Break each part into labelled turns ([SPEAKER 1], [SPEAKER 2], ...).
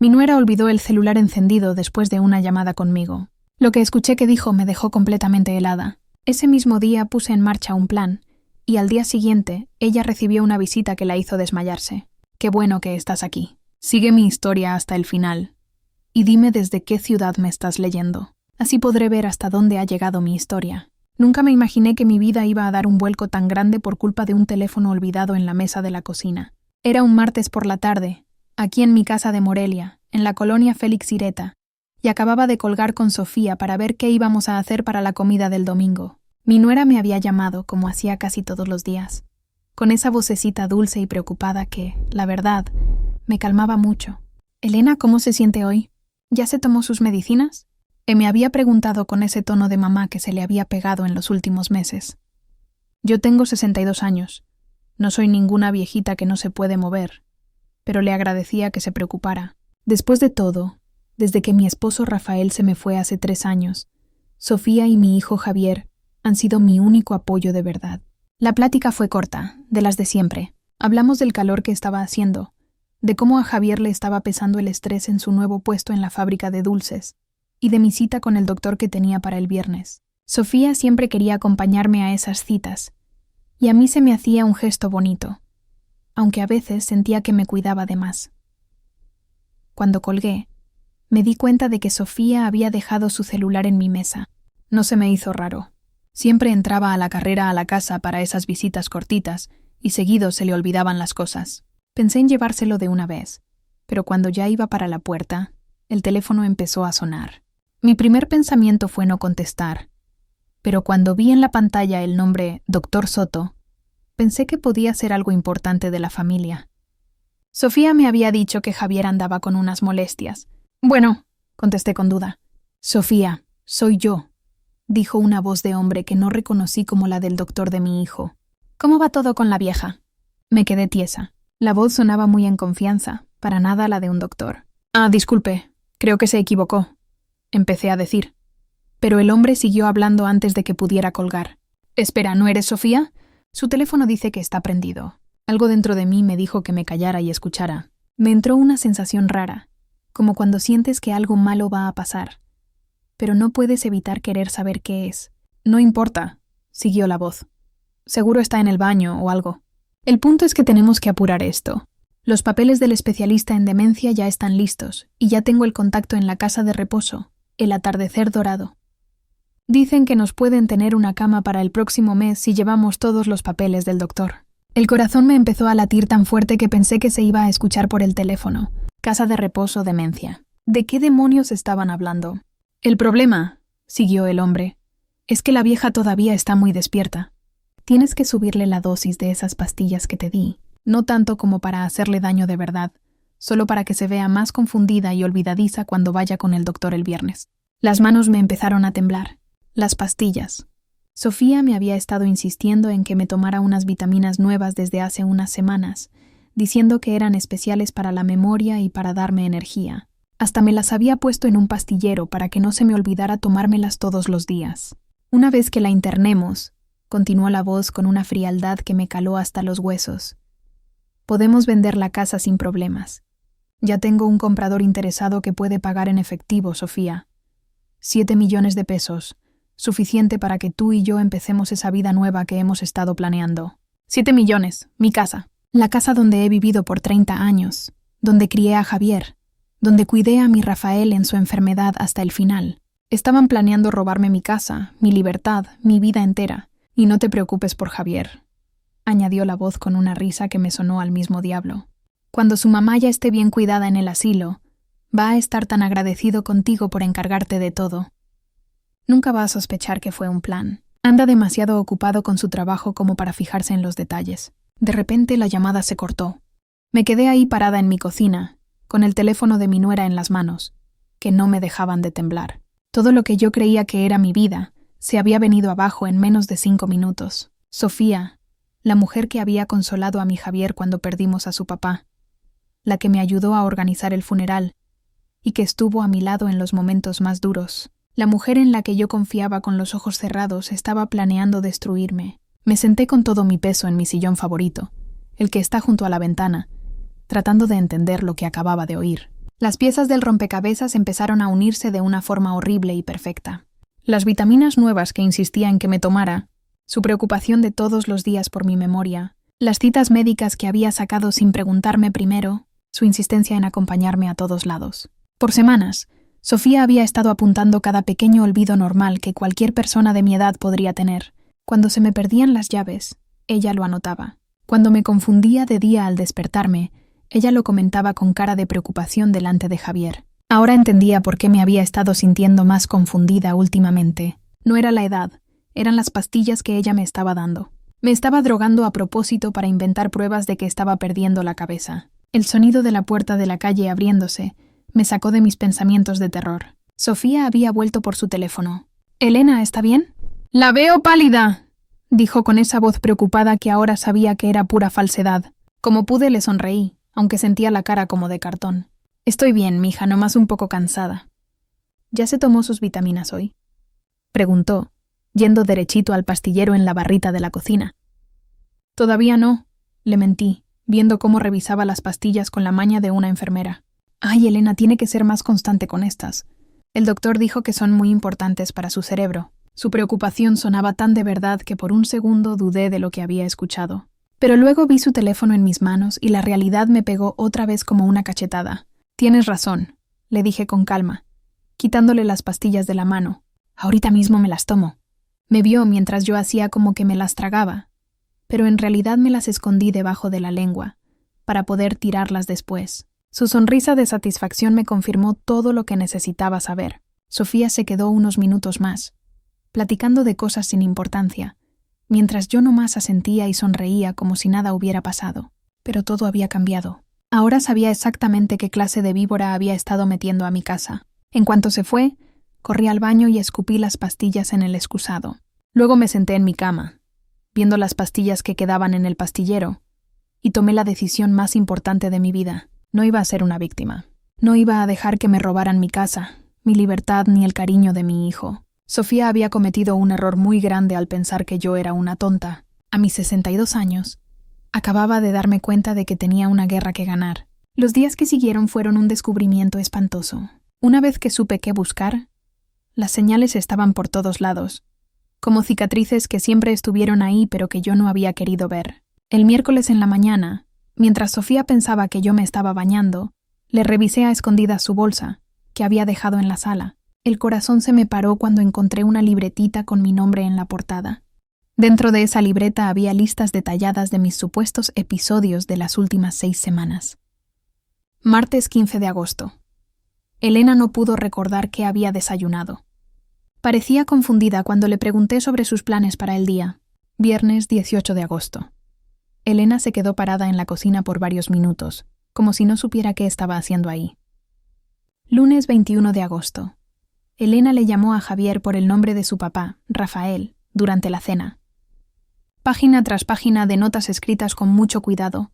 [SPEAKER 1] Mi nuera olvidó el celular encendido después de una llamada conmigo. Lo que escuché que dijo me dejó completamente helada. Ese mismo día puse en marcha un plan, y al día siguiente ella recibió una visita que la hizo desmayarse. Qué bueno que estás aquí. Sigue mi historia hasta el final. Y dime desde qué ciudad me estás leyendo. Así podré ver hasta dónde ha llegado mi historia. Nunca me imaginé que mi vida iba a dar un vuelco tan grande por culpa de un teléfono olvidado en la mesa de la cocina. Era un martes por la tarde, aquí en mi casa de Morelia, en la colonia Félix Ireta, y acababa de colgar con Sofía para ver qué íbamos a hacer para la comida del domingo. Mi nuera me había llamado, como hacía casi todos los días, con esa vocecita dulce y preocupada que, la verdad, me calmaba mucho. «Elena, ¿cómo se siente hoy? ¿Ya se tomó sus medicinas?», me había preguntado con ese tono de mamá que se le había pegado en los últimos meses. Yo tengo 62 años. No soy ninguna viejita que no se puede mover, pero le agradecía que se preocupara. Después de todo, desde que mi esposo Rafael se me fue hace 3 años, Sofía y mi hijo Javier han sido mi único apoyo de verdad. La plática fue corta, de las de siempre. Hablamos del calor que estaba haciendo, de cómo a Javier le estaba pesando el estrés en su nuevo puesto en la fábrica de dulces, y de mi cita con el doctor que tenía para el viernes. Sofía siempre quería acompañarme a esas citas, y a mí se me hacía un gesto bonito, aunque a veces sentía que me cuidaba de más. Cuando colgué, me di cuenta de que Sofía había dejado su celular en mi mesa. No se me hizo raro. Siempre entraba a la carrera a la casa para esas visitas cortitas, y seguido se le olvidaban las cosas. Pensé en llevárselo de una vez, pero cuando ya iba para la puerta, el teléfono empezó a sonar. Mi primer pensamiento fue no contestar, pero cuando vi en la pantalla el nombre Dr. Soto, pensé que podía ser algo importante de la familia. Sofía me había dicho que Javier andaba con unas molestias. «Bueno», contesté con duda. «Sofía, soy yo», dijo una voz de hombre que no reconocí como la del doctor de mi hijo. «¿Cómo va todo con la vieja?». Me quedé tiesa. La voz sonaba muy en confianza, para nada la de un doctor. «Ah, disculpe, creo que se equivocó», empecé a decir. Pero el hombre siguió hablando antes de que pudiera colgar. «Espera, ¿no eres Sofía? Su teléfono dice que está prendido». Algo dentro de mí me dijo que me callara y escuchara. Me entró una sensación rara, como cuando sientes que algo malo va a pasar, pero no puedes evitar querer saber qué es. «No importa», siguió la voz. «Seguro está en el baño o algo. El punto es que tenemos que apurar esto. Los papeles del especialista en demencia ya están listos y ya tengo el contacto en la casa de reposo, el Atardecer Dorado. Dicen que nos pueden tener una cama para el próximo mes si llevamos todos los papeles del doctor». El corazón me empezó a latir tan fuerte que pensé que se iba a escuchar por el teléfono. Casa de reposo, demencia. ¿De qué demonios estaban hablando? «El problema», siguió el hombre, «es que la vieja todavía está muy despierta. Tienes que subirle la dosis de esas pastillas que te di, no tanto como para hacerle daño de verdad, solo para que se vea más confundida y olvidadiza cuando vaya con el doctor el viernes». Las manos me empezaron a temblar. Las pastillas. Sofía me había estado insistiendo en que me tomara unas vitaminas nuevas desde hace unas semanas, diciendo que eran especiales para la memoria y para darme energía. Hasta me las había puesto en un pastillero para que no se me olvidara tomármelas todos los días. «Una vez que la internemos», continuó la voz con una frialdad que me caló hasta los huesos, «podemos vender la casa sin problemas. Ya tengo un comprador interesado que puede pagar en efectivo, Sofía. 7 millones de pesos. Suficiente para que tú y yo empecemos esa vida nueva que hemos estado planeando. 7 millones, mi casa. La casa donde he vivido por 30 años, donde crié a Javier, donde cuidé a mi Rafael en su enfermedad hasta el final. Estaban planeando robarme mi casa, mi libertad, mi vida entera. Y no te preocupes por Javier», añadió la voz con una risa que me sonó al mismo diablo. «Cuando su mamá ya esté bien cuidada en el asilo, va a estar tan agradecido contigo por encargarte de todo. Nunca va a sospechar que fue un plan. Anda demasiado ocupado con su trabajo como para fijarse en los detalles». De repente la llamada se cortó. Me quedé ahí parada en mi cocina, con el teléfono de mi nuera en las manos, que no me dejaban de temblar. Todo lo que yo creía que era mi vida se había venido abajo en menos de 5 minutos. Sofía, la mujer que había consolado a mi Javier cuando perdimos a su papá, la que me ayudó a organizar el funeral y que estuvo a mi lado en los momentos más duros. La mujer en la que yo confiaba con los ojos cerrados estaba planeando destruirme. Me senté con todo mi peso en mi sillón favorito, el que está junto a la ventana, tratando de entender lo que acababa de oír. Las piezas del rompecabezas empezaron a unirse de una forma horrible y perfecta. Las vitaminas nuevas que insistía en que me tomara, su preocupación de todos los días por mi memoria, las citas médicas que había sacado sin preguntarme primero, su insistencia en acompañarme a todos lados. Por semanas, Sofía había estado apuntando cada pequeño olvido normal que cualquier persona de mi edad podría tener. Cuando se me perdían las llaves, ella lo anotaba. Cuando me confundía de día al despertarme, ella lo comentaba con cara de preocupación delante de Javier. Ahora entendía por qué me había estado sintiendo más confundida últimamente. No era la edad, eran las pastillas que ella me estaba dando. Me estaba drogando a propósito para inventar pruebas de que estaba perdiendo la cabeza. El sonido de la puerta de la calle abriéndose me sacó de mis pensamientos de terror. Sofía había vuelto por su teléfono. «Elena, ¿está bien?» «La veo pálida», dijo con esa voz preocupada que ahora sabía que era pura falsedad. Como pude, le sonreí, aunque sentía la cara como de cartón. «Estoy bien, mija, nomás un poco cansada». «¿Ya se tomó sus vitaminas hoy?», preguntó, yendo derechito al pastillero en la barrita de la cocina. «Todavía no», le mentí, viendo cómo revisaba las pastillas con la maña de una enfermera. «Ay, Elena, tiene que ser más constante con estas. El doctor dijo que son muy importantes para su cerebro». Su preocupación sonaba tan de verdad que por un segundo dudé de lo que había escuchado. Pero luego vi su teléfono en mis manos y la realidad me pegó otra vez como una cachetada. «Tienes razón», le dije con calma, quitándole las pastillas de la mano. «Ahorita mismo me las tomo». Me vio mientras yo hacía como que me las tragaba, pero en realidad me las escondí debajo de la lengua, para poder tirarlas después. Su sonrisa de satisfacción me confirmó todo lo que necesitaba saber. Sofía se quedó unos minutos más, platicando de cosas sin importancia, mientras yo nomás asentía y sonreía como si nada hubiera pasado. Pero todo había cambiado. Ahora sabía exactamente qué clase de víbora había estado metiendo a mi casa. En cuanto se fue, corrí al baño y escupí las pastillas en el excusado. Luego me senté en mi cama, viendo las pastillas que quedaban en el pastillero, y tomé la decisión más importante de mi vida. No iba a ser una víctima. No iba a dejar que me robaran mi casa, mi libertad ni el cariño de mi hijo. Sofía había cometido un error muy grande al pensar que yo era una tonta. A mis 62 años, acababa de darme cuenta de que tenía una guerra que ganar. Los días que siguieron fueron un descubrimiento espantoso. Una vez que supe qué buscar, las señales estaban por todos lados, como cicatrices que siempre estuvieron ahí pero que yo no había querido ver. El miércoles en la mañana, mientras Sofía pensaba que yo me estaba bañando, le revisé a escondidas su bolsa, que había dejado en la sala. El corazón se me paró cuando encontré una libretita con mi nombre en la portada. Dentro de esa libreta había listas detalladas de mis supuestos episodios de las últimas 6 semanas. Martes 15 de agosto. Elena no pudo recordar qué había desayunado. Parecía confundida cuando le pregunté sobre sus planes para el día. Viernes 18 de agosto. Elena se quedó parada en la cocina por varios minutos, como si no supiera qué estaba haciendo ahí. Lunes 21 de agosto. Elena le llamó a Javier por el nombre de su papá, Rafael, durante la cena. Página tras página de notas escritas con mucho cuidado,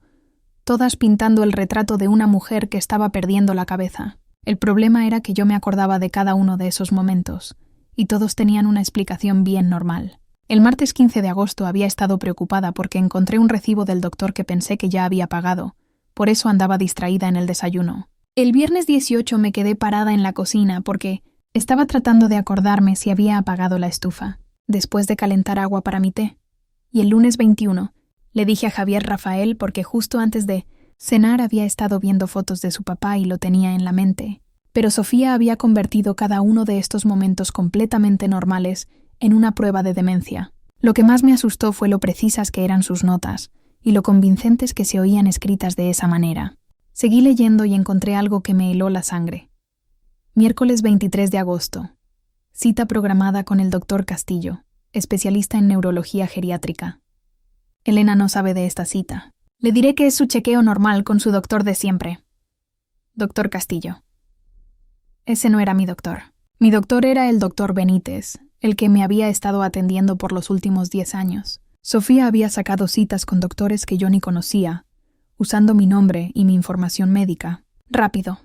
[SPEAKER 1] todas pintando el retrato de una mujer que estaba perdiendo la cabeza. El problema era que yo me acordaba de cada uno de esos momentos, y todos tenían una explicación bien normal. El martes 15 de agosto había estado preocupada porque encontré un recibo del doctor que pensé que ya había pagado, por eso andaba distraída en el desayuno. El viernes 18 me quedé parada en la cocina porque estaba tratando de acordarme si había apagado la estufa, después de calentar agua para mi té. Y el lunes 21 le dije a Javier Rafael porque justo antes de cenar había estado viendo fotos de su papá y lo tenía en la mente. Pero Sofía había convertido cada uno de estos momentos completamente normales en una prueba de demencia. Lo que más me asustó fue lo precisas que eran sus notas y lo convincentes que se oían escritas de esa manera. Seguí leyendo y encontré algo que me heló la sangre. Miércoles 23 de agosto. Cita programada con el doctor Castillo, especialista en neurología geriátrica. Elena no sabe de esta cita. Le diré que es su chequeo normal con su doctor de siempre. Doctor Castillo. Ese no era mi doctor. Mi doctor era el doctor Benítez, el que me había estado atendiendo por los últimos 10 años. Sofía había sacado citas con doctores que yo ni conocía, usando mi nombre y mi información médica. Rápido.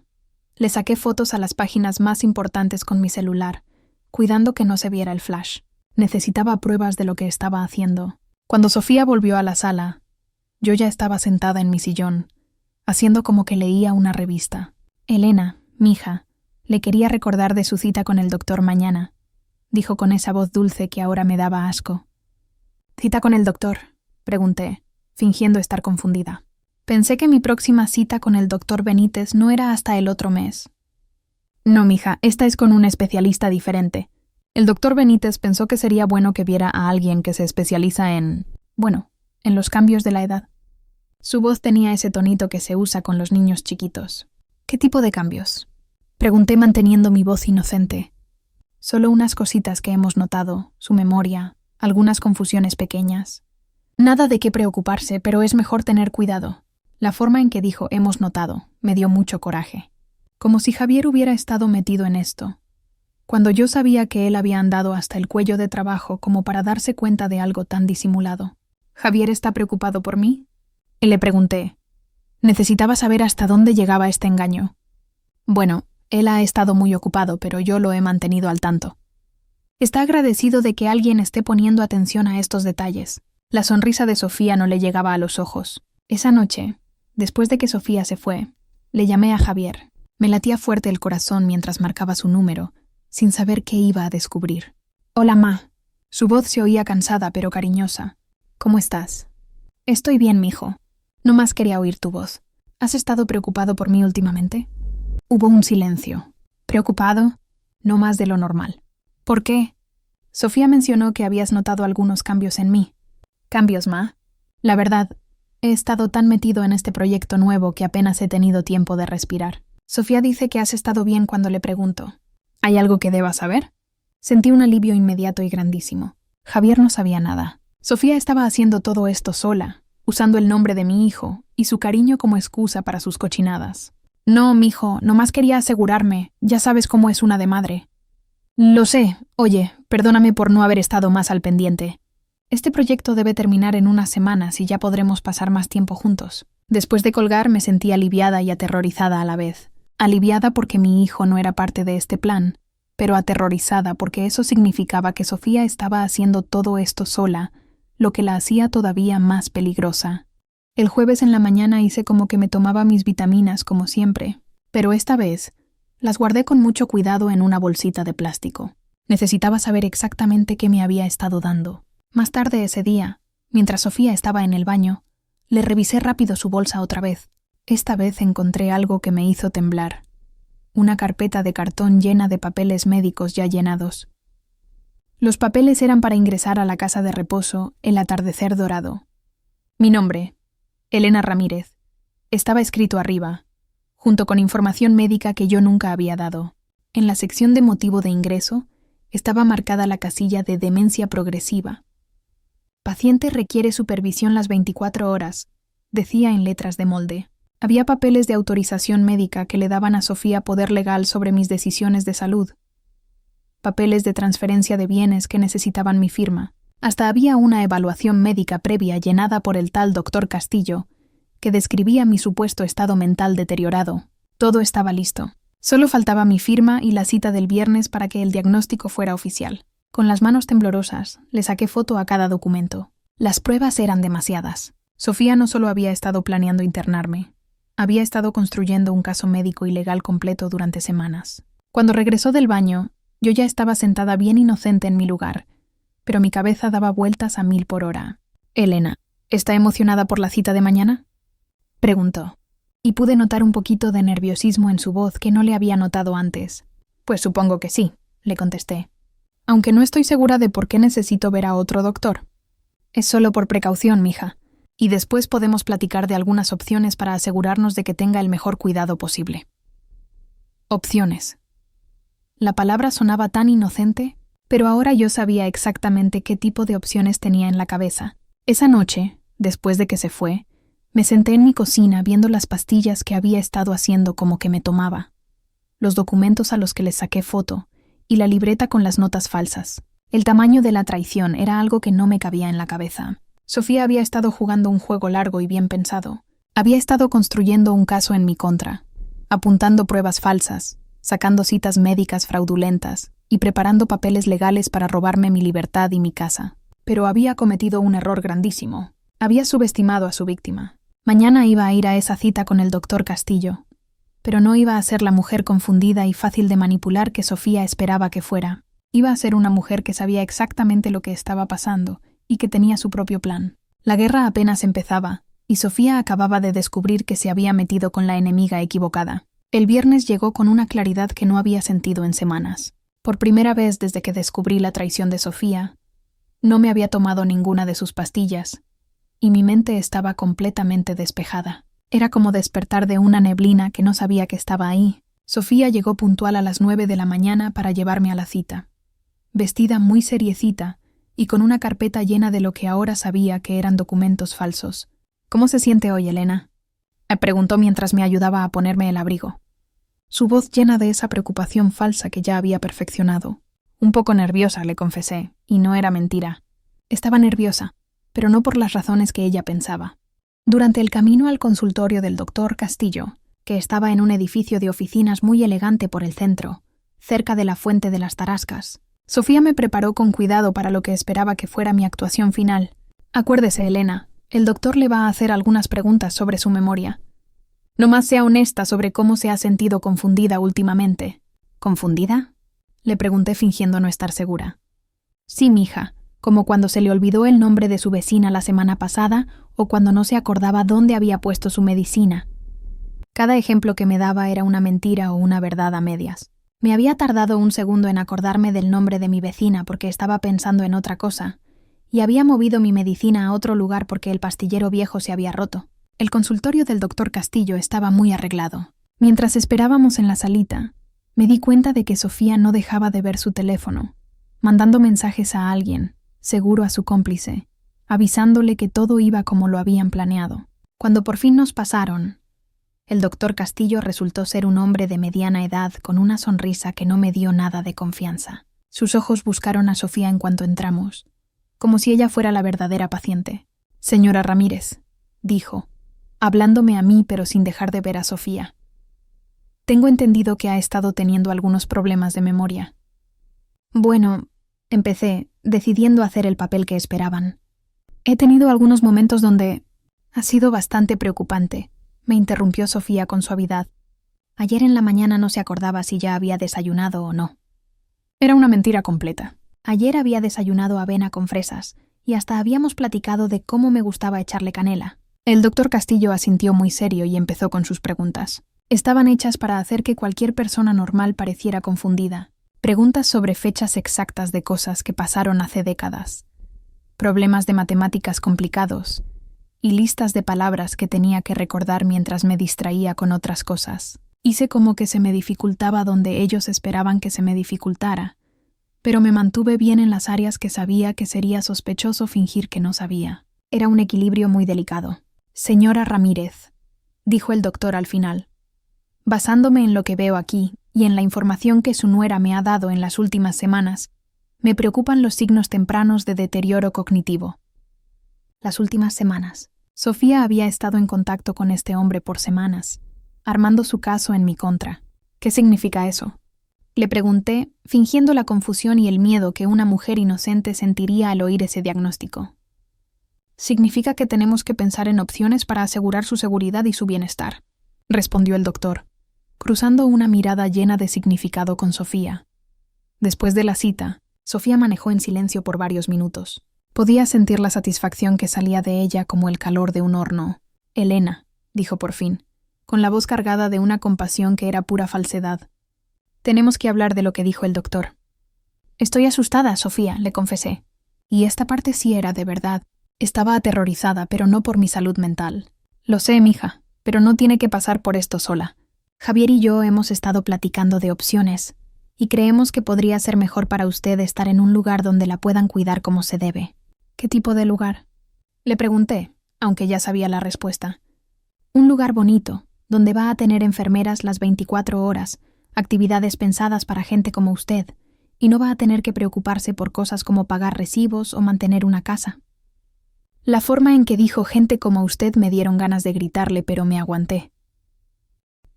[SPEAKER 1] Le saqué fotos a las páginas más importantes con mi celular, cuidando que no se viera el flash. Necesitaba pruebas de lo que estaba haciendo. Cuando Sofía volvió a la sala, yo ya estaba sentada en mi sillón, haciendo como que leía una revista. Elena, mija, le quería recordar de su cita con el doctor mañana, dijo con esa voz dulce que ahora me daba asco. ¿Cita con el doctor?, pregunté, fingiendo estar confundida. Pensé que mi próxima cita con el doctor Benítez no era hasta el otro mes. No, mija, esta es con un especialista diferente. El doctor Benítez pensó que sería bueno que viera a alguien que se especializa en los cambios de la edad. Su voz tenía ese tonito que se usa con los niños chiquitos. ¿Qué tipo de cambios?, pregunté manteniendo mi voz inocente. Solo unas cositas que hemos notado, su memoria, algunas confusiones pequeñas. Nada de qué preocuparse, pero es mejor tener cuidado. La forma en que dijo «hemos notado» me dio mucho coraje. Como si Javier hubiera estado metido en esto. Cuando yo sabía que él había andado hasta el cuello de trabajo como para darse cuenta de algo tan disimulado. ¿Javier está preocupado por mí?, le pregunté. Necesitaba saber hasta dónde llegaba este engaño. Bueno, él ha estado muy ocupado, pero yo lo he mantenido al tanto. Está agradecido de que alguien esté poniendo atención a estos detalles. La sonrisa de Sofía no le llegaba a los ojos. Esa noche, después de que Sofía se fue, le llamé a Javier. Me latía fuerte el corazón mientras marcaba su número, sin saber qué iba a descubrir. «Hola, ma». Su voz se oía cansada pero cariñosa. «¿Cómo estás?» «Estoy bien, mijo. No más quería oír tu voz. ¿Has estado preocupado por mí últimamente?» Hubo un silencio. ¿Preocupado? No más de lo normal. ¿Por qué? Sofía mencionó que habías notado algunos cambios en mí. ¿Cambios, ma? La verdad, he estado tan metido en este proyecto nuevo que apenas he tenido tiempo de respirar. Sofía dice que has estado bien cuando le pregunto. ¿Hay algo que deba saber? Sentí un alivio inmediato y grandísimo. Javier no sabía nada. Sofía estaba haciendo todo esto sola, usando el nombre de mi hijo y su cariño como excusa para sus cochinadas. No, mijo, nomás quería asegurarme. Ya sabes cómo es una de madre. Lo sé. Oye, perdóname por no haber estado más al pendiente. Este proyecto debe terminar en unas semanas y ya podremos pasar más tiempo juntos. Después de colgar me sentí aliviada y aterrorizada a la vez. Aliviada porque mi hijo no era parte de este plan, pero aterrorizada porque eso significaba que Sofía estaba haciendo todo esto sola, lo que la hacía todavía más peligrosa. El jueves en la mañana hice como que me tomaba mis vitaminas como siempre, pero esta vez las guardé con mucho cuidado en una bolsita de plástico. Necesitaba saber exactamente qué me había estado dando. Más tarde ese día, mientras Sofía estaba en el baño, le revisé rápido su bolsa otra vez. Esta vez encontré algo que me hizo temblar. Una carpeta de cartón llena de papeles médicos ya llenados. Los papeles eran para ingresar a la casa de reposo El Atardecer Dorado. Mi nombre, Elena Ramírez, estaba escrito arriba, junto con información médica que yo nunca había dado. En la sección de motivo de ingreso estaba marcada la casilla de demencia progresiva. Paciente requiere supervisión las 24 horas, decía en letras de molde. Había papeles de autorización médica que le daban a Sofía poder legal sobre mis decisiones de salud. Papeles de transferencia de bienes que necesitaban mi firma. Hasta había una evaluación médica previa llenada por el tal doctor Castillo, que describía mi supuesto estado mental deteriorado. Todo estaba listo. Solo faltaba mi firma y la cita del viernes para que el diagnóstico fuera oficial. Con las manos temblorosas, le saqué foto a cada documento. Las pruebas eran demasiadas. Sofía no solo había estado planeando internarme, había estado construyendo un caso médico y legal completo durante semanas. Cuando regresó del baño, yo ya estaba sentada bien inocente en mi lugar, pero mi cabeza daba vueltas a 1000 por hora. «Elena, ¿está emocionada por la cita de mañana?», preguntó, y pude notar un poquito de nerviosismo en su voz que no le había notado antes. «Pues supongo que sí», le contesté, «aunque no estoy segura de por qué necesito ver a otro doctor. Es solo por precaución, mija, y después podemos platicar de algunas opciones para asegurarnos de que tenga el mejor cuidado posible». Opciones. La palabra sonaba tan inocente, pero ahora yo sabía exactamente qué tipo de opciones tenía en la cabeza. Esa noche, después de que se fue, me senté en mi cocina viendo las pastillas que había estado haciendo como que me tomaba, los documentos a los que les saqué foto y la libreta con las notas falsas. El tamaño de la traición era algo que no me cabía en la cabeza. Sofía había estado jugando un juego largo y bien pensado. Había estado construyendo un caso en mi contra, apuntando pruebas falsas, sacando citas médicas fraudulentas y preparando papeles legales para robarme mi libertad y mi casa. Pero había cometido un error grandísimo. Había subestimado a su víctima. Mañana iba a ir a esa cita con el doctor Castillo. pero no iba a ser la mujer confundida y fácil de manipular que Sofía esperaba que fuera. Iba a ser una mujer que sabía exactamente lo que estaba pasando y que tenía su propio plan. La guerra apenas empezaba, y Sofía acababa de descubrir que se había metido con la enemiga equivocada. El viernes llegó con una claridad que no había sentido en semanas. Por primera vez desde que descubrí la traición de Sofía, no me había tomado ninguna de sus pastillas, y mi mente estaba completamente despejada. Era como despertar de una neblina que no sabía que estaba ahí. Sofía llegó puntual a las 9 de la mañana para llevarme a la cita, vestida muy seriecita y con una carpeta llena de lo que ahora sabía que eran documentos falsos. «¿Cómo se siente hoy, Elena?», me preguntó mientras me ayudaba a ponerme el abrigo. Su voz llena de esa preocupación falsa que ya había perfeccionado. Un poco nerviosa, le confesé, y no era mentira. Estaba nerviosa, pero no por las razones que ella pensaba. Durante el camino al consultorio del doctor Castillo, que estaba en un edificio de oficinas muy elegante por el centro, cerca de la Fuente de las Tarascas, Sofía me preparó con cuidado para lo que esperaba que fuera mi actuación final. «Acuérdese, Elena, el doctor le va a hacer algunas preguntas sobre su memoria. Nomás sea honesta sobre cómo se ha sentido confundida últimamente». «¿Confundida?», le pregunté fingiendo no estar segura. «Sí, mija, como cuando se le olvidó el nombre de su vecina la semana pasada o cuando no se acordaba dónde había puesto su medicina». Cada ejemplo que me daba era una mentira o una verdad a medias. Me había tardado un segundo en acordarme del nombre de mi vecina porque estaba pensando en otra cosa, y había movido mi medicina a otro lugar porque el pastillero viejo se había roto. El consultorio del doctor Castillo estaba muy arreglado. Mientras esperábamos en la salita, me di cuenta de que Sofía no dejaba de ver su teléfono, mandando mensajes a alguien, seguro a su cómplice, avisándole que todo iba como lo habían planeado. Cuando por fin nos pasaron, el doctor Castillo resultó ser un hombre de mediana edad con una sonrisa que no me dio nada de confianza. Sus ojos buscaron a Sofía en cuanto entramos, como si ella fuera la verdadera paciente. «Señora Ramírez», dijo, hablándome a mí pero sin dejar de ver a Sofía. «Tengo entendido que ha estado teniendo algunos problemas de memoria». «Bueno», empecé, decidiendo hacer el papel que esperaban. «He tenido algunos momentos donde ha sido bastante preocupante», me interrumpió Sofía con suavidad. Ayer en la mañana no se acordaba si ya había desayunado o no. Era una mentira completa. Ayer había desayunado avena con fresas y hasta habíamos platicado de cómo me gustaba echarle canela. El doctor Castillo asintió muy serio y empezó con sus preguntas. Estaban hechas para hacer que cualquier persona normal pareciera confundida. Preguntas sobre fechas exactas de cosas que pasaron hace décadas. Problemas de matemáticas complicados y listas de palabras que tenía que recordar mientras me distraía con otras cosas. Hice como que se me dificultaba donde ellos esperaban que se me dificultara, pero me mantuve bien en las áreas que sabía que sería sospechoso fingir que no sabía. Era un equilibrio muy delicado. «Señora Ramírez», dijo el doctor al final, «basándome en lo que veo aquí y en la información que su nuera me ha dado en las últimas semanas, me preocupan los signos tempranos de deterioro cognitivo». Las últimas semanas. Sofía había estado en contacto con este hombre por semanas, armando su caso en mi contra. «¿Qué significa eso?», le pregunté, fingiendo la confusión y el miedo que una mujer inocente sentiría al oír ese diagnóstico. «Significa que tenemos que pensar en opciones para asegurar su seguridad y su bienestar», respondió el doctor, cruzando una mirada llena de significado con Sofía. Después de la cita, Sofía manejó en silencio por varios minutos. Podía sentir la satisfacción que salía de ella como el calor de un horno. «Elena», dijo por fin, con la voz cargada de una compasión que era pura falsedad. «Tenemos que hablar de lo que dijo el doctor». «Estoy asustada, Sofía», le confesé. Y esta parte sí era de verdad. Estaba aterrorizada, pero no por mi salud mental. «Lo sé, mija, pero no tiene que pasar por esto sola. Javier y yo hemos estado platicando de opciones, y creemos que podría ser mejor para usted estar en un lugar donde la puedan cuidar como se debe». «¿Qué tipo de lugar?», le pregunté, aunque ya sabía la respuesta. «Un lugar bonito, donde va a tener enfermeras las 24 horas, actividades pensadas para gente como usted, y no va a tener que preocuparse por cosas como pagar recibos o mantener una casa». La forma en que dijo gente como usted me dieron ganas de gritarle, pero me aguanté.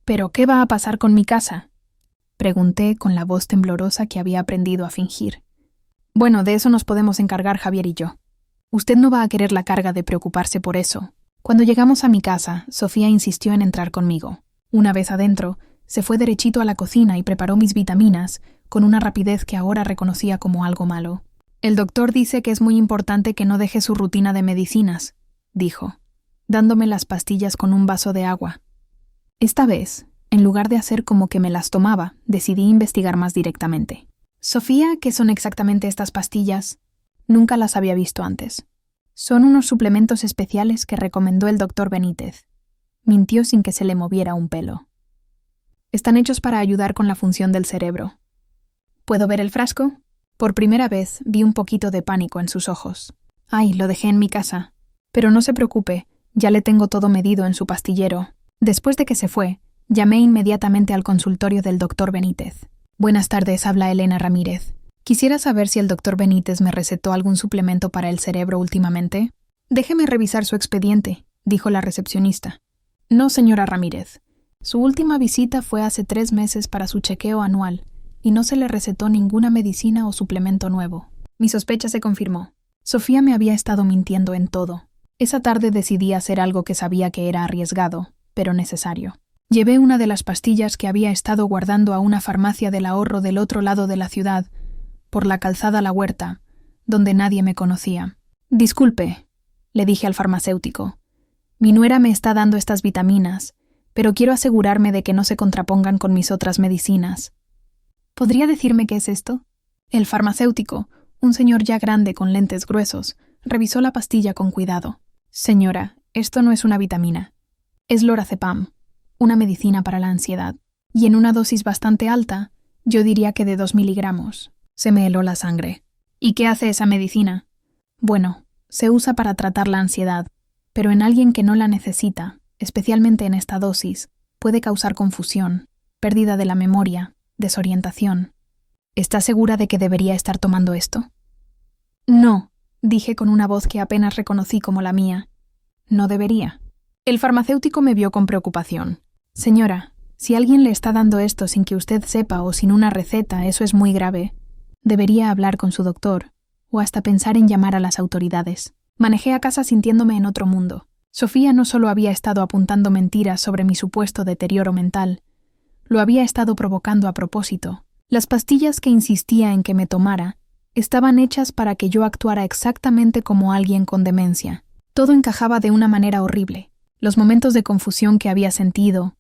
[SPEAKER 1] «¿Pero qué va a pasar con mi casa?», pregunté con la voz temblorosa que había aprendido a fingir. «Bueno, de eso nos podemos encargar Javier y yo. Usted no va a querer la carga de preocuparse por eso». Cuando llegamos a mi casa, Sofía insistió en entrar conmigo. Una vez adentro, se fue derechito a la cocina y preparó mis vitaminas con una rapidez que ahora reconocía como algo malo. «El doctor dice que es muy importante que no deje su rutina de medicinas», dijo, dándome las pastillas con un vaso de agua. Esta vez, en lugar de hacer como que me las tomaba, decidí investigar más directamente. «Sofía, ¿qué son exactamente estas pastillas?» Nunca las había visto antes. «Son unos suplementos especiales que recomendó el doctor Benítez». Mintió sin que se le moviera un pelo. «Están hechos para ayudar con la función del cerebro». «¿Puedo ver el frasco?» Por primera vez vi un poquito de pánico en sus ojos. «Ay, lo dejé en mi casa. Pero no se preocupe, ya le tengo todo medido en su pastillero». Después de que se fue, llamé inmediatamente al consultorio del doctor Benítez. «Buenas tardes, habla Elena Ramírez. Quisiera saber si el doctor Benítez me recetó algún suplemento para el cerebro últimamente». «Déjeme revisar su expediente», dijo la recepcionista. «No, señora Ramírez. Su última visita fue hace 3 meses para su chequeo anual y no se le recetó ninguna medicina o suplemento nuevo». Mi sospecha se confirmó. Sofía me había estado mintiendo en todo. Esa tarde decidí hacer algo que sabía que era arriesgado, pero necesario. Llevé una de las pastillas que había estado guardando a una farmacia del ahorro del otro lado de la ciudad, por la calzada La Huerta, donde nadie me conocía. «Disculpe», le dije al farmacéutico. «Mi nuera me está dando estas vitaminas, pero quiero asegurarme de que no se contrapongan con mis otras medicinas. ¿Podría decirme qué es esto?» El farmacéutico, un señor ya grande con lentes gruesos, revisó la pastilla con cuidado. «Señora, esto no es una vitamina. Es lorazepam, una medicina para la ansiedad. Y en una dosis bastante alta, yo diría que de 2 miligramos. Se me heló la sangre. «¿Y qué hace esa medicina?» «Bueno, se usa para tratar la ansiedad, pero en alguien que no la necesita, especialmente en esta dosis, puede causar confusión, pérdida de la memoria, desorientación». «¿Está segura de que debería estar tomando esto?» «No», dije con una voz que apenas reconocí como la mía. «No debería». El farmacéutico me vio con preocupación. «Señora, si alguien le está dando esto sin que usted sepa o sin una receta, eso es muy grave. Debería hablar con su doctor, o hasta pensar en llamar a las autoridades». Manejé a casa sintiéndome en otro mundo. Sofía no solo había estado apuntando mentiras sobre mi supuesto deterioro mental, lo había estado provocando a propósito. Las pastillas que insistía en que me tomara estaban hechas para que yo actuara exactamente como alguien con demencia. Todo encajaba de una manera horrible. Los momentos de confusión que había sentido,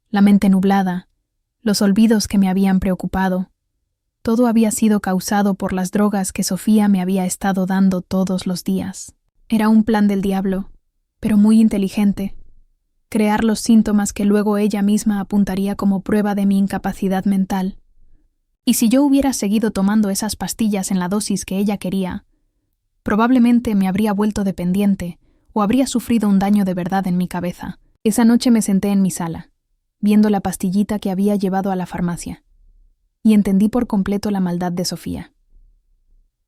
[SPEAKER 1] la mente nublada, los olvidos que me habían preocupado. Todo había sido causado por las drogas que Sofía me había estado dando todos los días. Era un plan del diablo, pero muy inteligente. Crear los síntomas que luego ella misma apuntaría como prueba de mi incapacidad mental. Y si yo hubiera seguido tomando esas pastillas en la dosis que ella quería, probablemente me habría vuelto dependiente o habría sufrido un daño de verdad en mi cabeza. Esa noche me senté en mi sala, viendo la pastillita que había llevado a la farmacia, y entendí por completo la maldad de Sofía.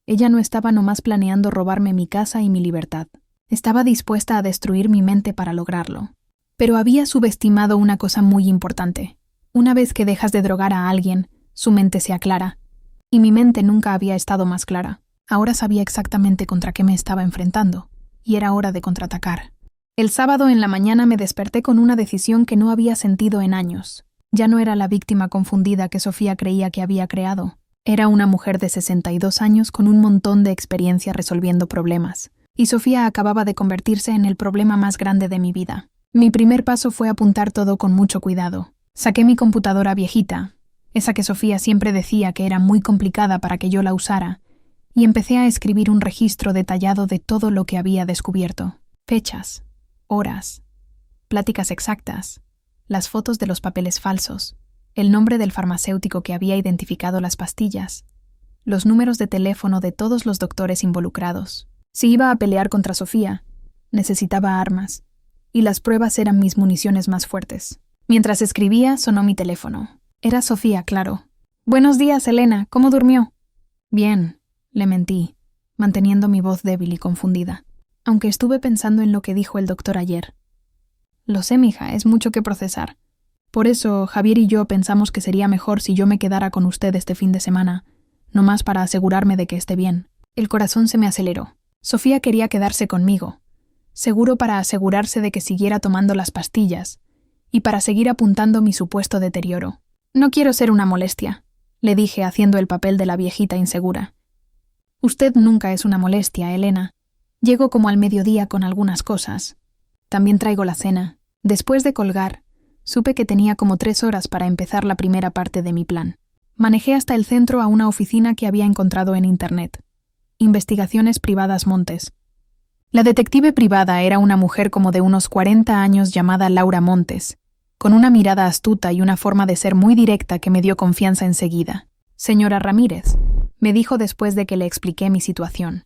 [SPEAKER 1] Ella no estaba nomás planeando robarme mi casa y mi libertad. Estaba dispuesta a destruir mi mente para lograrlo. Pero había subestimado una cosa muy importante. Una vez que dejas de drogar a alguien, su mente se aclara. Y mi mente nunca había estado más clara. Ahora sabía exactamente contra qué me estaba enfrentando, y era hora de contraatacar. El sábado en la mañana me desperté con una decisión que no había sentido en años. Ya no era la víctima confundida que Sofía creía que había creado. Era una mujer de 62 años con un montón de experiencia resolviendo problemas. Y Sofía acababa de convertirse en el problema más grande de mi vida. Mi primer paso fue apuntar todo con mucho cuidado. Saqué mi computadora viejita, esa que Sofía siempre decía que era muy complicada para que yo la usara, y empecé a escribir un registro detallado de todo lo que había descubierto. Fechas, horas, pláticas exactas, las fotos de los papeles falsos, el nombre del farmacéutico que había identificado las pastillas, los números de teléfono de todos los doctores involucrados. Si iba a pelear contra Sofía, necesitaba armas, y las pruebas eran mis municiones más fuertes. Mientras escribía, sonó mi teléfono. Era Sofía, claro. «Buenos días, Elena. ¿Cómo durmió?» «Bien», le mentí, manteniendo mi voz débil y confundida, aunque estuve pensando en lo que dijo el doctor ayer. «Lo sé, mija, es mucho que procesar. Por eso, Javier y yo pensamos que sería mejor si yo me quedara con usted este fin de semana, nomás para asegurarme de que esté bien». El corazón se me aceleró. Sofía quería quedarse conmigo, seguro para asegurarse de que siguiera tomando las pastillas, y para seguir apuntando mi supuesto deterioro. No quiero ser una molestia, le dije haciendo el papel de la viejita insegura. Usted nunca es una molestia, Elena. Llego como al mediodía con algunas cosas. También traigo la cena. Después de colgar, supe que tenía como 3 horas para empezar la primera parte de mi plan. Manejé hasta el centro a una oficina que había encontrado en Internet. Investigaciones Privadas Montes. La detective privada era una mujer como de unos 40 años llamada Laura Montes, con una mirada astuta y una forma de ser muy directa que me dio confianza enseguida. Señora Ramírez, me dijo después de que le expliqué mi situación.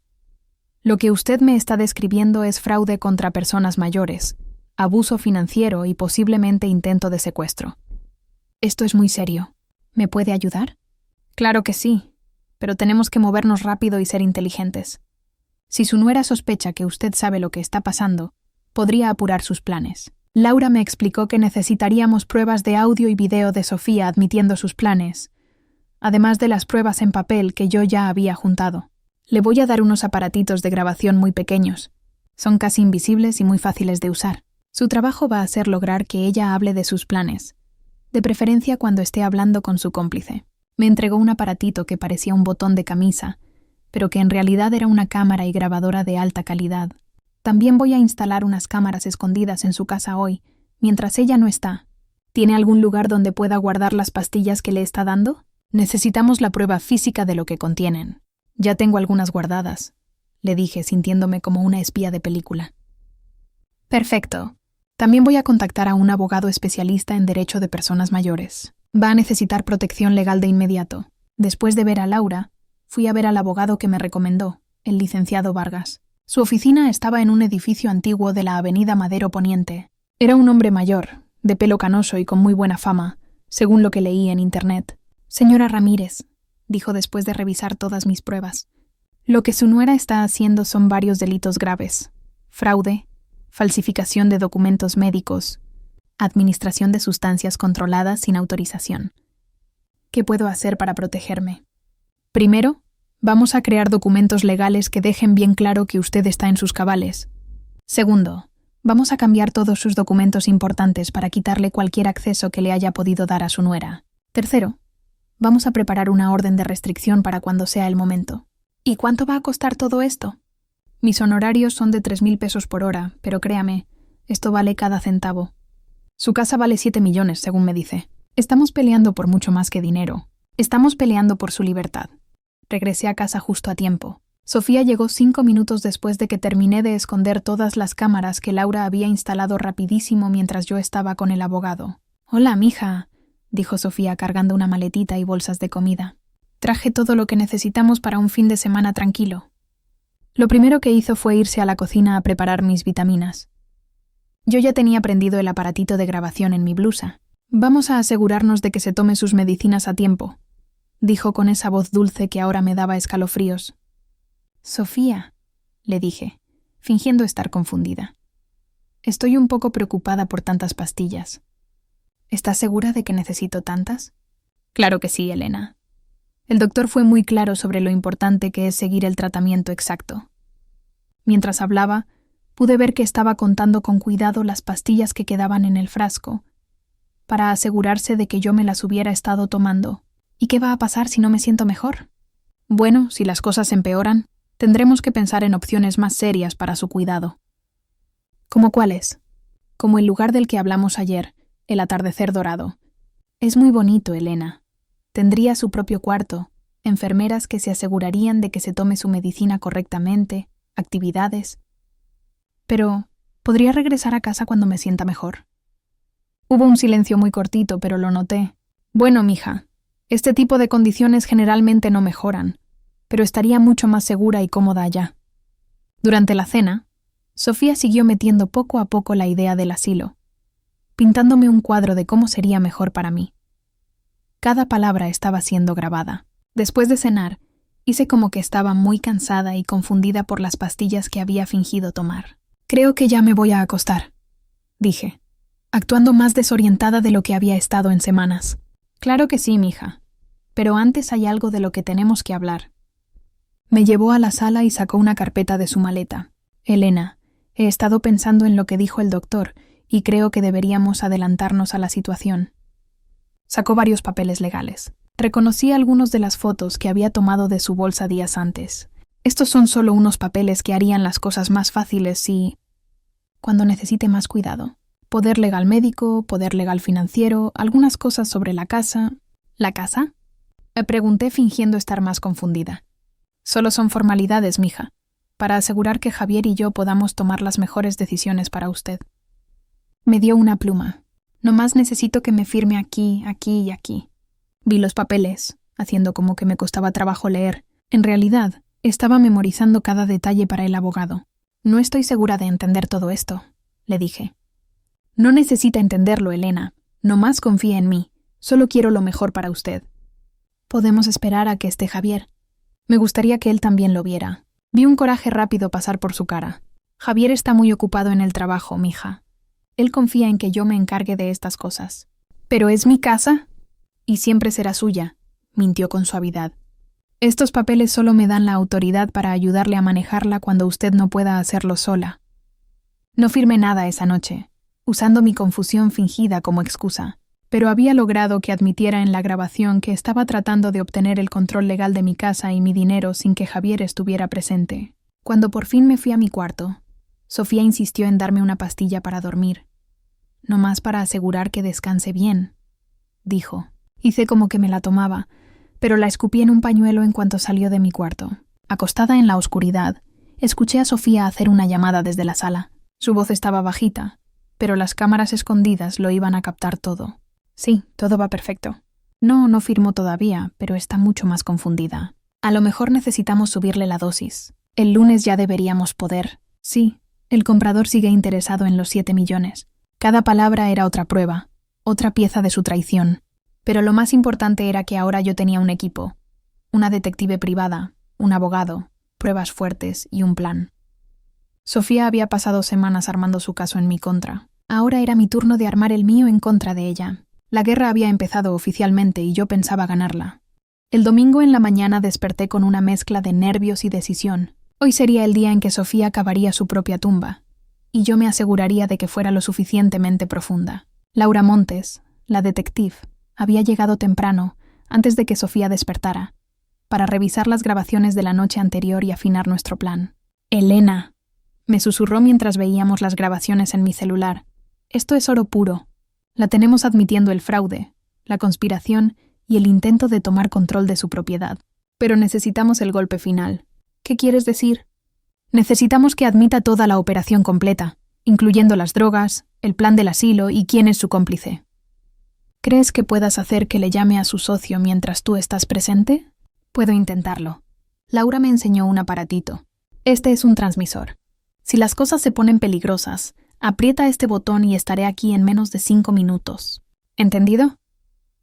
[SPEAKER 1] Lo que usted me está describiendo es fraude contra personas mayores, abuso financiero y posiblemente intento de secuestro. Esto es muy serio. ¿Me puede ayudar? Claro que sí, pero tenemos que movernos rápido y ser inteligentes. Si su nuera sospecha que usted sabe lo que está pasando, podría apurar sus planes. Laura me explicó que necesitaríamos pruebas de audio y video de Sofía admitiendo sus planes, además de las pruebas en papel que yo ya había juntado. Le voy a dar unos aparatitos de grabación muy pequeños. Son casi invisibles y muy fáciles de usar. Su trabajo va a ser lograr que ella hable de sus planes, de preferencia cuando esté hablando con su cómplice. Me entregó un aparatito que parecía un botón de camisa, pero que en realidad era una cámara y grabadora de alta calidad. También voy a instalar unas cámaras escondidas en su casa hoy, mientras ella no está. ¿Tiene algún lugar donde pueda guardar las pastillas que le está dando? Necesitamos la prueba física de lo que contienen. Ya tengo algunas guardadas, le dije, sintiéndome como una espía de película. Perfecto. También voy a contactar a un abogado especialista en derecho de personas mayores. Va a necesitar protección legal de inmediato. Después de ver a Laura, fui a ver al abogado que me recomendó, el licenciado Vargas. Su oficina estaba en un edificio antiguo de la avenida Madero Poniente. Era un hombre mayor, de pelo canoso y con muy buena fama, según lo que leí en Internet. Señora Ramírez, dijo después de revisar todas mis pruebas. Lo que su nuera está haciendo son varios delitos graves. Fraude, falsificación de documentos médicos, administración de sustancias controladas sin autorización. ¿Qué puedo hacer para protegerme? Primero, vamos a crear documentos legales que dejen bien claro que usted está en sus cabales. Segundo, vamos a cambiar todos sus documentos importantes para quitarle cualquier acceso que le haya podido dar a su nuera. Tercero, vamos a preparar una orden de restricción para cuando sea el momento. ¿Y cuánto va a costar todo esto? Mis honorarios son de 3.000 pesos por hora, pero créame, esto vale cada centavo. Su casa vale 7 millones, según me dice. Estamos peleando por mucho más que dinero. Estamos peleando por su libertad. Regresé a casa justo a tiempo. Sofía llegó 5 minutos después de que terminé de esconder todas las cámaras que Laura había instalado rapidísimo mientras yo estaba con el abogado. «Hola, mija», dijo Sofía cargando una maletita y bolsas de comida. «Traje todo lo que necesitamos para un fin de semana tranquilo». Lo primero que hizo fue irse a la cocina a preparar mis vitaminas. Yo ya tenía prendido el aparatito de grabación en mi blusa. «Vamos a asegurarnos de que se tome sus medicinas a tiempo», dijo con esa voz dulce que ahora me daba escalofríos. «Sofía», le dije, fingiendo estar confundida. «Estoy un poco preocupada por tantas pastillas». «¿Estás segura de que necesito tantas?» «Claro que sí, Elena». El doctor fue muy claro sobre lo importante que es seguir el tratamiento exacto. Mientras hablaba, pude ver que estaba contando con cuidado las pastillas que quedaban en el frasco, para asegurarse de que yo me las hubiera estado tomando. ¿Y qué va a pasar si no me siento mejor? Bueno, si las cosas empeoran, tendremos que pensar en opciones más serias para su cuidado. ¿Cómo cuáles? Como el lugar del que hablamos ayer, el atardecer dorado. Es muy bonito, Elena. Tendría su propio cuarto, enfermeras que se asegurarían de que se tome su medicina correctamente, actividades. Pero, ¿podría regresar a casa cuando me sienta mejor? Hubo un silencio muy cortito, pero lo noté. Bueno, mija, este tipo de condiciones generalmente no mejoran, pero estaría mucho más segura y cómoda allá. Durante la cena, Sofía siguió metiendo poco a poco la idea del asilo, pintándome un cuadro de cómo sería mejor para mí. Cada palabra estaba siendo grabada. Después de cenar, hice como que estaba muy cansada y confundida por las pastillas que había fingido tomar. «Creo que ya me voy a acostar», dije, actuando más desorientada de lo que había estado en semanas. «Claro que sí, mija, pero antes hay algo de lo que tenemos que hablar». Me llevó a la sala y sacó una carpeta de su maleta. «Elena, he estado pensando en lo que dijo el doctor y creo que deberíamos adelantarnos a la situación. Sacó varios papeles legales. Reconocí algunos de las fotos que había tomado de su bolsa días antes. Estos son solo unos papeles que harían las cosas más fáciles si... cuando necesite más cuidado. Poder legal médico, poder legal financiero, algunas cosas sobre la casa... ¿La casa? Me pregunté fingiendo estar más confundida. Solo son formalidades, mija, para asegurar que Javier y yo podamos tomar las mejores decisiones para usted. Me dio una pluma. Nomás necesito que me firme aquí, aquí y aquí. Vi los papeles, haciendo como que me costaba trabajo leer. En realidad, estaba memorizando cada detalle para el abogado. No estoy segura de entender todo esto, le dije. No necesita entenderlo, Elena. Nomás confía en mí. Solo quiero lo mejor para usted. Podemos esperar a que esté Javier. Me gustaría que él también lo viera. Vi un coraje rápido pasar por su cara. Javier está muy ocupado en el trabajo, mija. Él confía en que yo me encargue de estas cosas. ¿Pero es mi casa? Y siempre será suya, mintió con suavidad. Estos papeles solo me dan la autoridad para ayudarle a manejarla cuando usted no pueda hacerlo sola. No firmé nada esa noche, usando mi confusión fingida como excusa, pero había logrado que admitiera en la grabación que estaba tratando de obtener el control legal de mi casa y mi dinero sin que Javier estuviera presente. Cuando por fin me fui a mi cuarto, Sofía insistió en darme una pastilla para dormir. «Nomás para asegurar que descanse bien», dijo. Hice como que me la tomaba, pero la escupí en un pañuelo en cuanto salió de mi cuarto. Acostada en la oscuridad, escuché a Sofía hacer una llamada desde la sala. Su voz estaba bajita, pero las cámaras escondidas lo iban a captar todo. Sí, todo va perfecto. No firmó todavía, pero está mucho más confundida. A lo mejor necesitamos subirle la dosis. El lunes ya deberíamos poder. Sí, el comprador sigue interesado en los 7 millones. Cada palabra era otra prueba, otra pieza de su traición. Pero lo más importante era que ahora yo tenía un equipo. Una detective privada, un abogado, pruebas fuertes y un plan. Sofía había pasado semanas armando su caso en mi contra. Ahora era mi turno de armar el mío en contra de ella. La guerra había empezado oficialmente y yo pensaba ganarla. El domingo en la mañana desperté con una mezcla de nervios y decisión. Hoy sería el día en que Sofía cavaría su propia tumba, y yo me aseguraría de que fuera lo suficientemente profunda. Laura Montes, la detective, había llegado temprano, antes de que Sofía despertara, para revisar las grabaciones de la noche anterior y afinar nuestro plan. «Elena», me susurró mientras veíamos las grabaciones en mi celular. «Esto es oro puro. La tenemos admitiendo el fraude, la conspiración y el intento de tomar control de su propiedad. Pero necesitamos el golpe final». «¿Qué quieres decir?» «Necesitamos que admita toda la operación completa, incluyendo las drogas, el plan del asilo y quién es su cómplice». «¿Crees que puedas hacer que le llame a su socio mientras tú estás presente?» «Puedo intentarlo». Laura me enseñó un aparatito. Este es un transmisor. Si las cosas se ponen peligrosas, aprieta este botón y estaré aquí en menos de 5 minutos. ¿Entendido?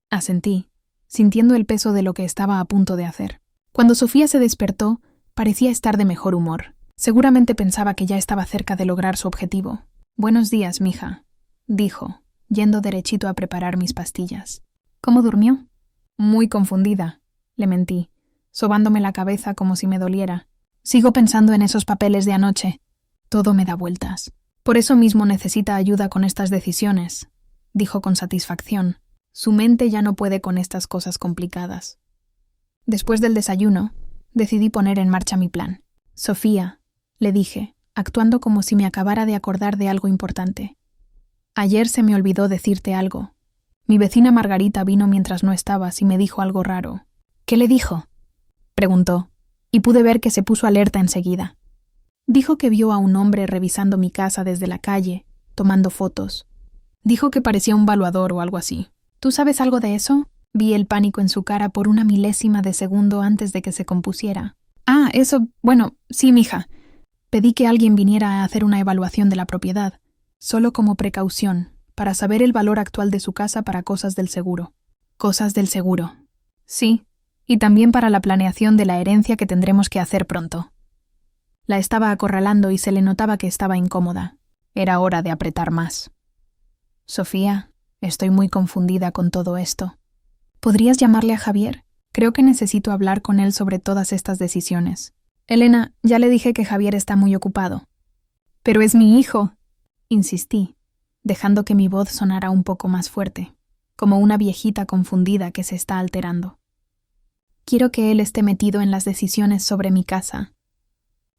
[SPEAKER 1] Asentí, sintiendo el peso de lo que estaba a punto de hacer. Cuando Sofía se despertó, parecía estar de mejor humor. Seguramente pensaba que ya estaba cerca de lograr su objetivo. «Buenos días, mija», dijo, yendo derechito a preparar mis pastillas. «¿Cómo durmió?» «Muy confundida», le mentí, sobándome la cabeza como si me doliera. «Sigo pensando en esos papeles de anoche. Todo me da vueltas. Por eso mismo necesita ayuda con estas decisiones», dijo con satisfacción. Su mente ya no puede con estas cosas complicadas. Después del desayuno, decidí poner en marcha mi plan. «Sofía», le dije, actuando como si me acabara de acordar de algo importante. «Ayer se me olvidó decirte algo. Mi vecina Margarita vino mientras no estabas y me dijo algo raro». «¿Qué le dijo?», preguntó, y pude ver que se puso alerta enseguida. Dijo que vio a un hombre revisando mi casa desde la calle, tomando fotos. Dijo que parecía un valuador o algo así. ¿Tú sabes algo de eso?» Vi el pánico en su cara por una milésima de segundo antes de que se compusiera. «Ah, eso, bueno, sí, mija. Pedí que alguien viniera a hacer una evaluación de la propiedad, solo como precaución, para saber el valor actual de su casa para cosas del seguro». «Cosas del seguro». «Sí, y también para la planeación de la herencia que tendremos que hacer pronto». La estaba acorralando y se le notaba que estaba incómoda. Era hora de apretar más. «Sofía, estoy muy confundida con todo esto. ¿Podrías llamarle a Javier? Creo que necesito hablar con él sobre todas estas decisiones». «Elena, ya le dije que Javier está muy ocupado». «Pero es mi hijo», insistí. dejando que mi voz sonara un poco más fuerte, como una viejita confundida que se está alterando. Quiero que él esté metido en las decisiones sobre mi casa.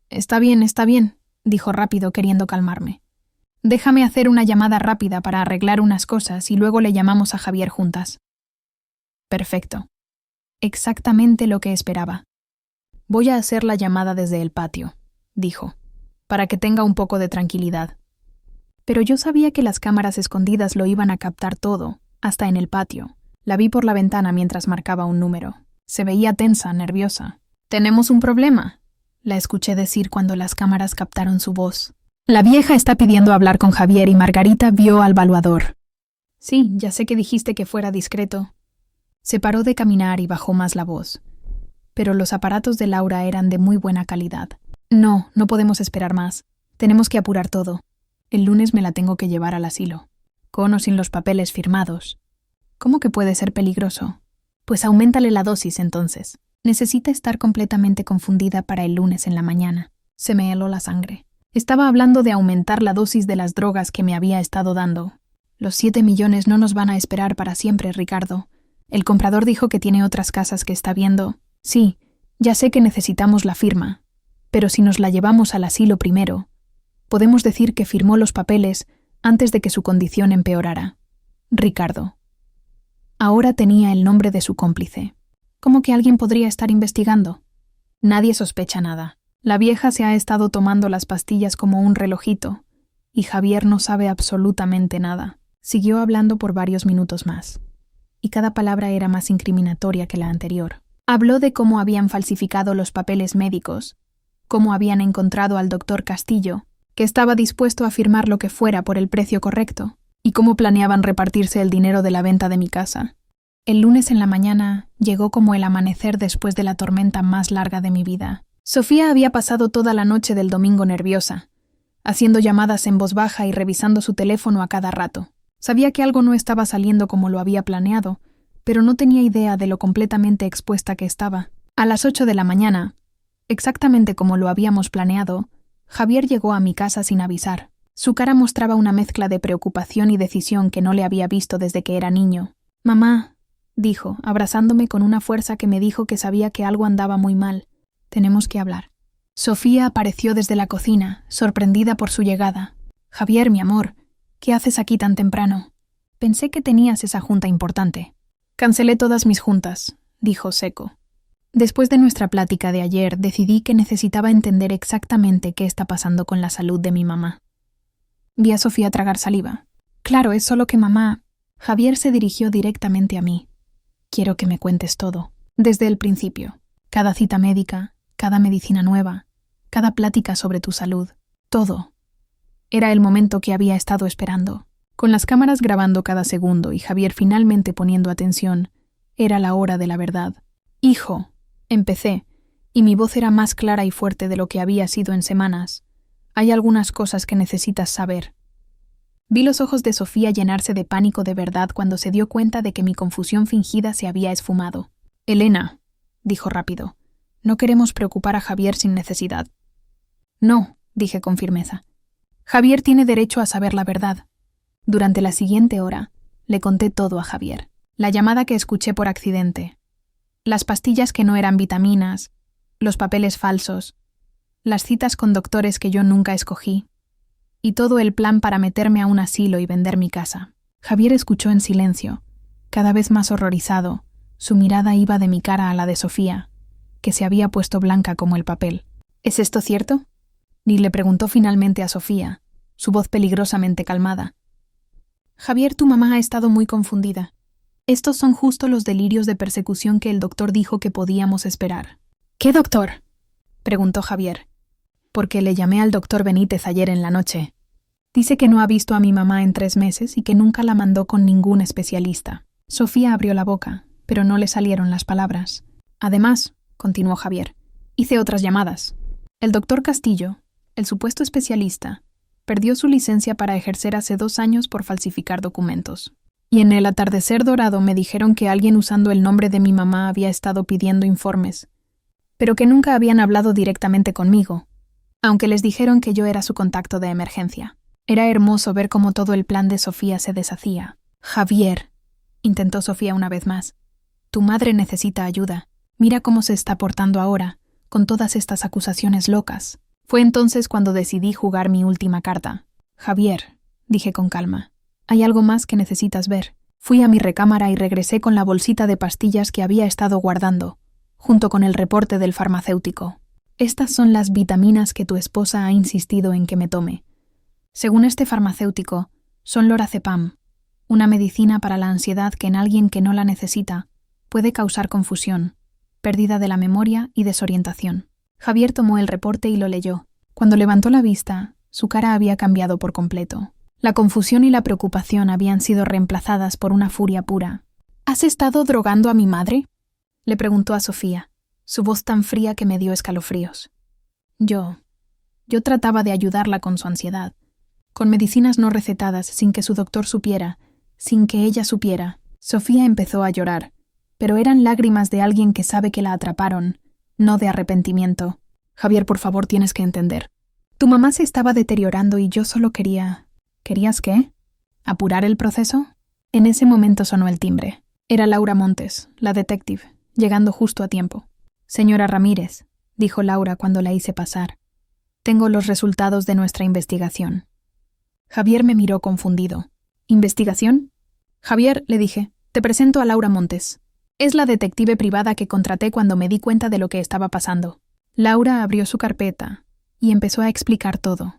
[SPEAKER 1] Está bien, dijo rápido queriendo calmarme. Déjame hacer una llamada rápida para arreglar unas cosas y luego le llamamos a Javier juntas. Perfecto. Exactamente lo que esperaba. Voy a hacer la llamada desde el patio, dijo, para que tenga un poco de tranquilidad. Pero yo sabía que las cámaras escondidas lo iban a captar todo, hasta en el patio. La vi por la ventana mientras marcaba un número. Se veía tensa, nerviosa. «¿Tenemos un problema?», la escuché decir cuando las cámaras captaron su voz. «La vieja está pidiendo hablar con Javier y Margarita vio al valuador». «Sí, ya sé que dijiste que fuera discreto». Se paró de caminar y bajó más la voz. Pero los aparatos de Laura eran de muy buena calidad. No podemos esperar más. Tenemos que apurar todo. El lunes me la tengo que llevar al asilo. Con o sin los papeles firmados. ¿Cómo que puede ser peligroso? Pues auméntale la dosis entonces. Necesita estar completamente confundida para el lunes en la mañana. Se me heló la sangre. Estaba hablando de aumentar la dosis de las drogas que me había estado dando. Los 7 millones no nos van a esperar para siempre, Ricardo. El comprador dijo que tiene otras casas que está viendo. Sí, ya sé que necesitamos la firma. Pero si nos la llevamos al asilo primero, podemos decir que firmó los papeles antes de que su condición empeorara. Ricardo. Ahora tenía el nombre de su cómplice. ¿Cómo que alguien podría estar investigando? Nadie sospecha nada. La vieja se ha estado tomando las pastillas como un relojito, y Javier no sabe absolutamente nada. Siguió hablando por varios minutos más, y cada palabra era más incriminatoria que la anterior. Habló de cómo habían falsificado los papeles médicos, cómo habían encontrado al doctor Castillo, que estaba dispuesto a firmar lo que fuera por el precio correcto, y cómo planeaban repartirse el dinero de la venta de mi casa. El lunes en la mañana llegó como el amanecer después de la tormenta más larga de mi vida. Sofía había pasado toda la noche del domingo nerviosa, haciendo llamadas en voz baja y revisando su teléfono a cada rato. Sabía que algo no estaba saliendo como lo había planeado, pero no tenía idea de lo completamente expuesta que estaba. A las 8 de la mañana, exactamente como lo habíamos planeado, Javier llegó a mi casa sin avisar. Su cara mostraba una mezcla de preocupación y decisión que no le había visto desde que era niño. «Mamá», dijo, abrazándome con una fuerza que me dijo que sabía que algo andaba muy mal. «Tenemos que hablar». Sofía apareció desde la cocina, sorprendida por su llegada. «Javier, mi amor, ¿qué haces aquí tan temprano? Pensé que tenías esa junta importante». «Cancelé todas mis juntas», dijo seco. Después de nuestra plática de ayer, decidí que necesitaba entender exactamente qué está pasando con la salud de mi mamá. Vi a Sofía tragar saliva. «Claro, es solo que mamá...» Javier se dirigió directamente a mí. «Quiero que me cuentes todo, desde el principio. Cada cita médica, cada medicina nueva, cada plática sobre tu salud. Todo». Era el momento que había estado esperando. Con las cámaras grabando cada segundo y Javier finalmente poniendo atención, era la hora de la verdad. «Hijo», empecé, y mi voz era más clara y fuerte de lo que había sido en semanas. «Hay algunas cosas que necesitas saber». Vi los ojos de Sofía llenarse de pánico de verdad cuando se dio cuenta de que mi confusión fingida se había esfumado. «Elena», dijo rápido, «no queremos preocupar a Javier sin necesidad». «No», dije con firmeza. «Javier tiene derecho a saber la verdad». Durante la siguiente hora, le conté todo a Javier. La llamada que escuché por accidente, las pastillas que no eran vitaminas, los papeles falsos, las citas con doctores que yo nunca escogí, y todo el plan para meterme a un asilo y vender mi casa. Javier escuchó en silencio, cada vez más horrorizado. Su mirada iba de mi cara a la de Sofía, que se había puesto blanca como el papel. «¿Es esto cierto?», ni le preguntó finalmente a Sofía, su voz peligrosamente calmada. «Javier, tu mamá ha estado muy confundida. Estos son justo los delirios de persecución que el doctor dijo que podíamos esperar». «¿Qué doctor?», preguntó Javier. «Porque le llamé al doctor Benítez ayer en la noche. Dice que no ha visto a mi mamá en 3 meses y que nunca la mandó con ningún especialista». Sofía abrió la boca, pero no le salieron las palabras. «Además», continuó Javier, «hice otras llamadas. El doctor Castillo, el supuesto especialista, perdió su licencia para ejercer hace 2 años por falsificar documentos. Y en el atardecer dorado me dijeron que alguien usando el nombre de mi mamá había estado pidiendo informes, pero que nunca habían hablado directamente conmigo, aunque les dijeron que yo era su contacto de emergencia. Era hermoso ver cómo todo el plan de Sofía se deshacía. «Javier», intentó Sofía una vez más, «tu madre necesita ayuda. Mira cómo se está portando ahora, con todas estas acusaciones locas». Fue entonces cuando decidí jugar mi última carta. «Javier», dije con calma, «hay algo más que necesitas ver». Fui a mi recámara y regresé con la bolsita de pastillas que había estado guardando, junto con el reporte del farmacéutico. «Estas son las vitaminas que tu esposa ha insistido en que me tome. Según este farmacéutico, son lorazepam, una medicina para la ansiedad que en alguien que no la necesita puede causar confusión, pérdida de la memoria y desorientación». Javier tomó el reporte y lo leyó. Cuando levantó la vista, su cara había cambiado por completo. La confusión y la preocupación habían sido reemplazadas por una furia pura. «¿Has estado drogando a mi madre?», le preguntó a Sofía, su voz tan fría que me dio escalofríos. Yo trataba de ayudarla con su ansiedad, con medicinas no recetadas, sin que su doctor supiera, sin que ella supiera. Sofía empezó a llorar, pero eran lágrimas de alguien que sabe que la atraparon, no de arrepentimiento. «Javier, por favor, tienes que entender. Tu mamá se estaba deteriorando y yo solo quería...». «¿Querías qué? ¿Apurar el proceso?». En ese momento sonó el timbre. Era Laura Montes, la detective, llegando justo a tiempo. «Señora Ramírez», dijo Laura cuando la hice pasar, «tengo los resultados de nuestra investigación». Javier me miró confundido. «¿Investigación?». «Javier», le dije, «te presento a Laura Montes. Es la detective privada que contraté cuando me di cuenta de lo que estaba pasando». Laura abrió su carpeta y empezó a explicar todo.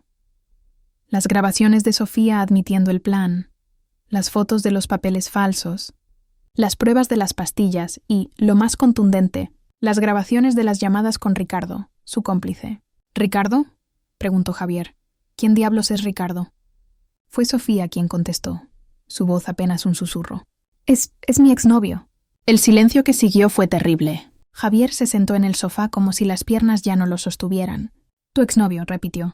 [SPEAKER 1] Las grabaciones de Sofía admitiendo el plan, las fotos de los papeles falsos, las pruebas de las pastillas y, lo más contundente, las grabaciones de las llamadas con Ricardo, su cómplice. «¿Ricardo?», preguntó Javier. «¿Quién diablos es Ricardo?». Fue Sofía quien contestó, su voz apenas un susurro. Es mi exnovio». El silencio que siguió fue terrible. Javier se sentó en el sofá como si las piernas ya no lo sostuvieran. «Tu exnovio», repitió.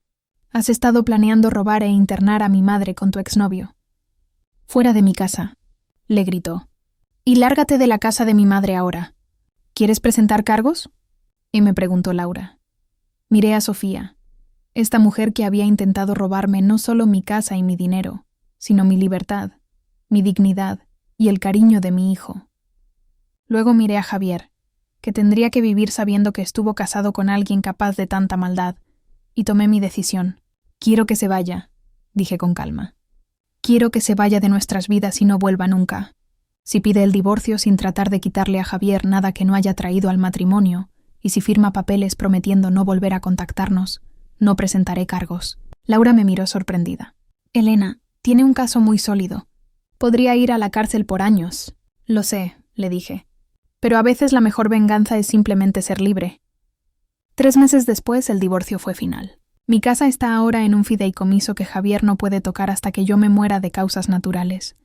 [SPEAKER 1] «Has estado planeando robar e internar a mi madre con tu exnovio». «Fuera de mi casa», le gritó. «Y lárgate de la casa de mi madre ahora. ¿Quieres presentar cargos?». Y me preguntó Laura. Miré a Sofía, esta mujer que había intentado robarme no solo mi casa y mi dinero, sino mi libertad, mi dignidad y el cariño de mi hijo. Luego miré a Javier, que tendría que vivir sabiendo que estuvo casado con alguien capaz de tanta maldad, y tomé mi decisión. «Quiero que se vaya», dije con calma. «Quiero que se vaya de nuestras vidas y no vuelva nunca. Si pide el divorcio sin tratar de quitarle a Javier nada que no haya traído al matrimonio, y si firma papeles prometiendo no volver a contactarnos, no presentaré cargos». Laura me miró sorprendida. «Elena, tiene un caso muy sólido. Podría ir a la cárcel por años». «Lo sé», le dije. «Pero a veces la mejor venganza es simplemente ser libre». 3 meses después, el divorcio fue final. Mi casa está ahora en un fideicomiso que Javier no puede tocar hasta que yo me muera de causas naturales.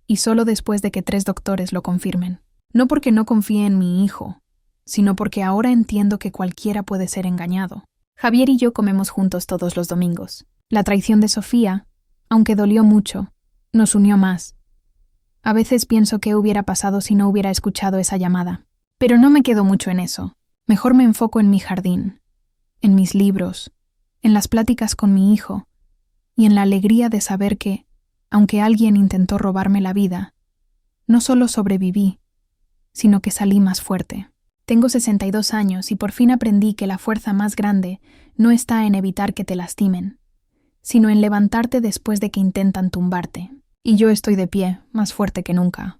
[SPEAKER 1] Y solo después de que 3 doctores lo confirmen. No porque no confíe en mi hijo, sino porque ahora entiendo que cualquiera puede ser engañado. Javier y yo comemos juntos todos los domingos. La traición de Sofía, aunque dolió mucho, nos unió más. A veces pienso qué hubiera pasado si no hubiera escuchado esa llamada. Pero no me quedo mucho en eso. Mejor me enfoco en mi jardín, en mis libros, en las pláticas con mi hijo y en la alegría de saber que, aunque alguien intentó robarme la vida, no solo sobreviví, sino que salí más fuerte. Tengo 62 años y por fin aprendí que la fuerza más grande no está en evitar que te lastimen, sino en levantarte después de que intentan tumbarte. Y yo estoy de pie, más fuerte que nunca.